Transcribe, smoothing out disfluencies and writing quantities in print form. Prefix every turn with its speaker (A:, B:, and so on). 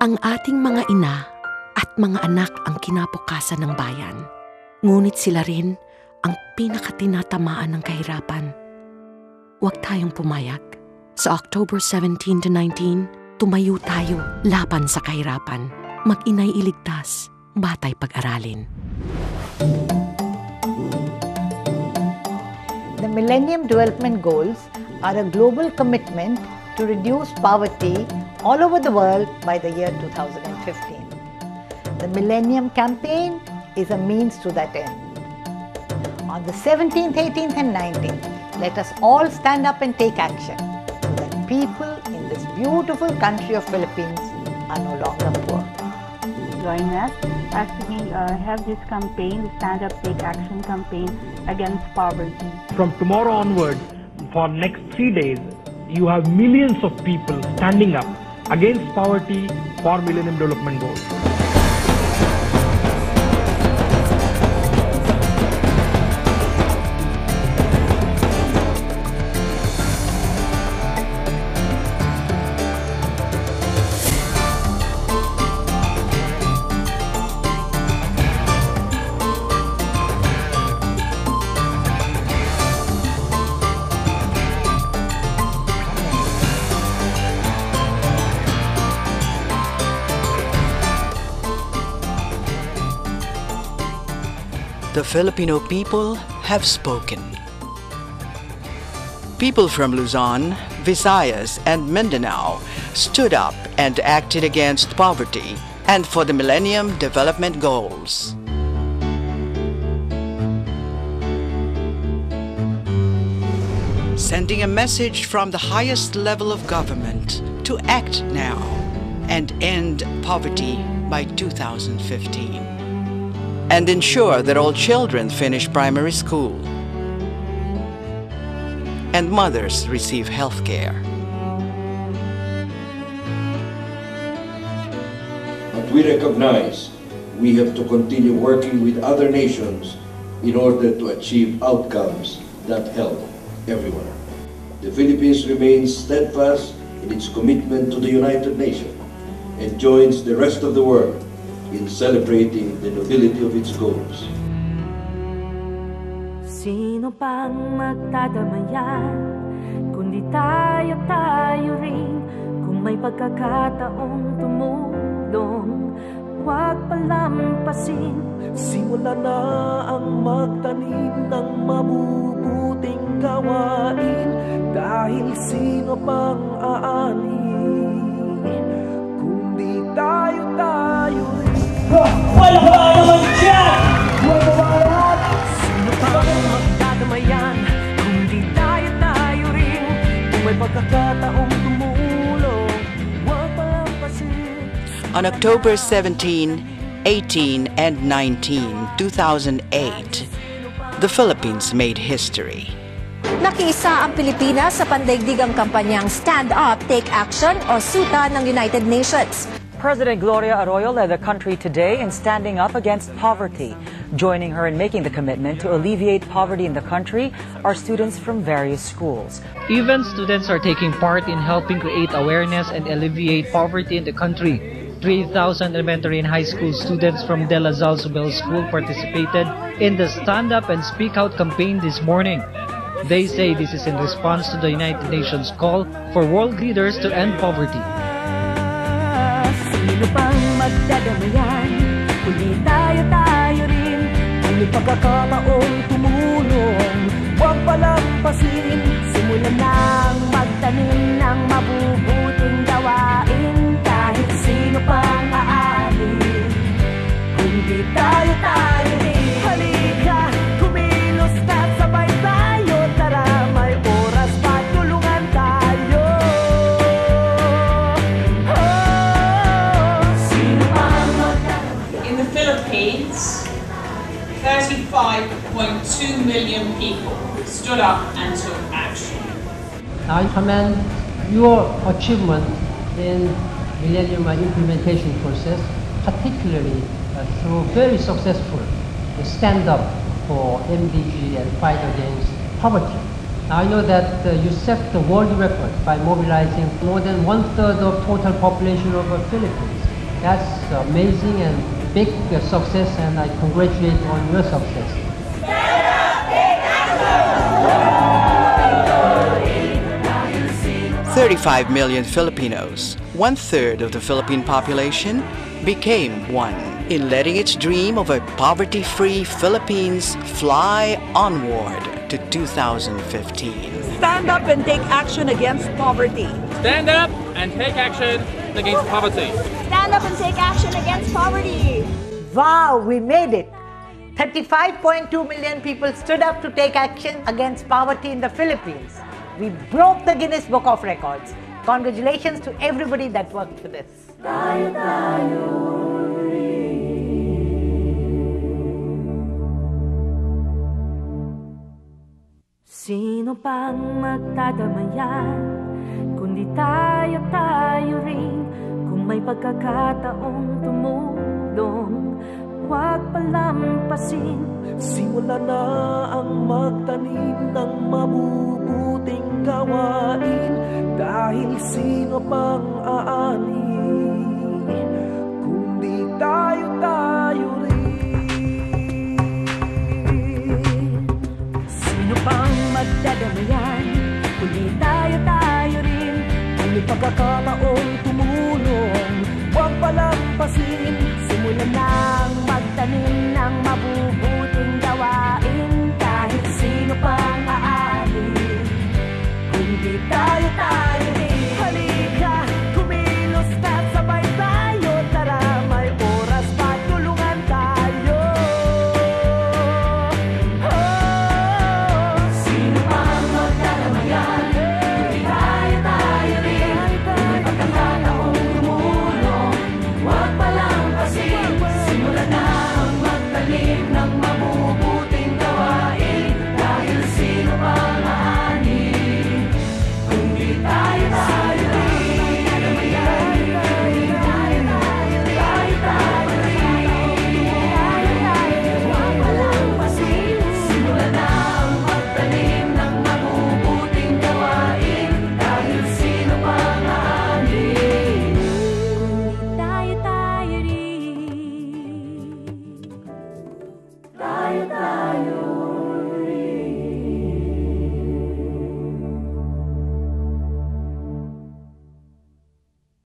A: Ang ating mga ina at mga anak ang kinabukasan ng bayan. Ngunit sila rin ang pinakatinatamaan ng kahirapan. Huwag tayong pumayag. Sa October 17 to 19, tumayo tayo laban sa kahirapan. Mag-inay iligtas, batay pag-aralin.
B: The Millennium Development Goals are a global commitment to reduce poverty all over the world by the year 2015. The Millennium Campaign is a means to that end. On the 17th, 18th and 19th, let us all stand up and take action so that people in this beautiful country of Philippines are no longer poor.
C: Join us as we have this campaign, the Stand Up Take Action campaign against poverty.
D: From tomorrow onward, for next 3 days, you have millions of people standing up against poverty for Millennium Development Goals.
E: The Filipino people have spoken. People from Luzon, Visayas, and Mindanao stood up and acted against poverty and for the Millennium Development Goals. Sending a message from the highest level of government to act now and end poverty by 2015. And ensure that all children finish primary school and mothers receive health care.
F: But we recognize we have to continue working with other nations in order to achieve outcomes that help everyone. The Philippines remains steadfast in its commitment to the United Nations and joins the rest of the world in celebrating the nobility of its goals.
G: Sino pang magdadamayan, kundi tayo rin. Kung may pagkakataong tumulong, huwag palampasin.
H: Simula na ang magtanim ng mabubuting gawain, dahil sino pang aani, kundi tayo rin.
I: Wala ka naman dyan!
H: Wala ka!
G: Sino pang magdadamayan, kundi tayo rin. Kung may pagkakataong tumulong, huwag palampasin.
E: On October 17, 18, and 19, 2008, the Philippines made history.
J: Nakiisa ang Pilipinas sa pandaigdigang kampanyang Stand Up, Take Action o SUTA ng United Nations.
K: President Gloria Arroyo led the country today in standing up against poverty. Joining her in making the commitment to alleviate poverty in the country are students from various schools.
D: Even students are taking part in helping create awareness and alleviate poverty in the country. 3,000 elementary and high school students from De La Salle Subel School participated in the Stand Up and Speak Out campaign this morning. They say this is in response to the United Nations call for world leaders to end poverty.
G: Sino pang magdadamayan, kundi tayo rin. Kung may pagkakataong tumulong, huwag palampasin. Simulan nang magtanim ng mabubuting gawain, kahit sino pang aalin, kundi tayo rin. Halika, kumilos na sabay tayo, tara may oras pa, tulungan tayo.
L: In the Philippines, 35.2 million people stood up and took action.
M: I commend your achievement in Millennium implementation process, particularly through very successful stand up for MDG and fight against poverty. I know that you set the world record by mobilizing more than 1/3 of total population of the Philippines. That's amazing and big success, and I congratulate you on your success.
E: 35 million Filipinos, 1/3 of the Philippine population, became one in letting its dream of a poverty-free Philippines fly onward to 2015.
N: Stand up and take action against poverty.
O: Stand up and take action against poverty.
P: Stand up and take action against poverty.
B: Wow, we made it. 35.2 million people stood up to take action against poverty in the Philippines. We broke the Guinness Book of Records. Congratulations to everybody that worked for this.
G: Sino pang magdadamayan, kundi tayo rin. Kung may pagkakataong tumulong, huwag palampasin.
H: Simula na ang magtanim ng mabubuting gawain, dahil sino pang